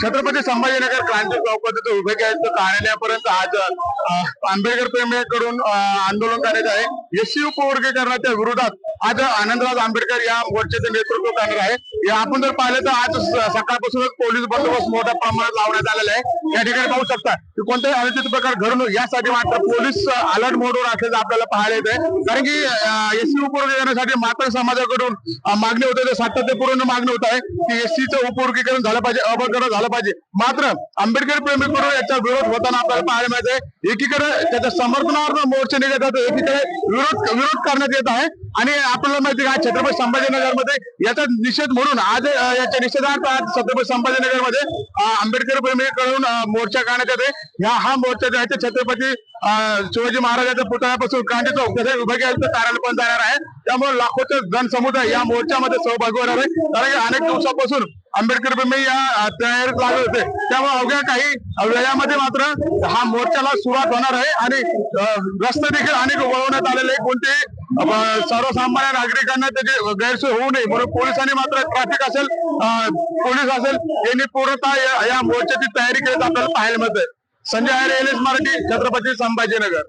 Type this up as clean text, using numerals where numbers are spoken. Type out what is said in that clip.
छत्रपती संभाजीनगर क्रांती चौकात उभे केल्याचं कार्यालयापर्यंत आज आंबेडकर प्रेमीकडून आंदोलन करण्यात आहे. एससी उपवर्गीकरणाच्या विरोधात आज आनंदराज आंबेडकर या मोर्चाचे नेतृत्व करणार आहे. या आपण जर पाहिलं तर आज सकाळपासूनच पोलीस बंदोबस्त मोठ्या प्रमाणात लावण्यात आलेला आहे. या ठिकाणी पाहू शकता की कोणताही अनुचित प्रकार घडू नये यासाठी मात्र पोलीस अलर्ट मोडवर असल्याचं आपल्याला पाहायला येत आहे. कारण की एससी उपवर्गीकरणासाठी मात्र समाजाकडून मागणी होते, सातत्यपूर्ण मागणी होत आहे की एससीचं उपवर्गीकरण झालं पाहिजे, अवर्गीकरण झालं पाहिजे. मात्र आंबेडकर प्रेमीकडून याचा विरोध होताना आपल्याला पाहायला मिळत आहे. एकीकडे त्याच्या समर्थनार्थ मोर्चे निघत होते, एकीकडे विरोध करण्यात येत आहे. आणि आपल्याला माहिती आहे छत्रपती संभाजीनगरमध्ये याचा निषेध म्हणून आज याच्या निषेधार्थ आज छत्रपती संभाजीनगरमध्ये आंबेडकर प्रेमीकडून मोर्चा काढण्यात येते. हा मोर्चा जो आहे ते छत्रपती शिवाजी महाराजांच्या पुतळ्यापासून क्रांती चौक तसेच विभागीय कार्यालय पण जाणार आहे. त्यामुळे लाखोचे जनसमुदाय या मोर्चामध्ये सहभागी होणार आहे. कारण की अनेक दिवसापासून आंबेडकर प्रेमी या तयारीत लागले होते. त्यामुळे अवघ्या काही वेळामध्ये मात्र हा मोर्चाला सुरुवात होणार आहे आणि रस्ते देखील अनेक वळवण्यात आलेले आहे. कोणते सर्वसामान्य नागरिकांना त्याची गैरसोय होऊ नये म्हणून पोलिसांनी मात्र ट्रॅफिक असेल, पोलीस असेल यांनी पूर्णतः या मोर्चाची तयारी केली आपल्याला पाहायला मिळते. Sanjay Iyer, L S Marathi, Chhatrapati Sambhajinagar.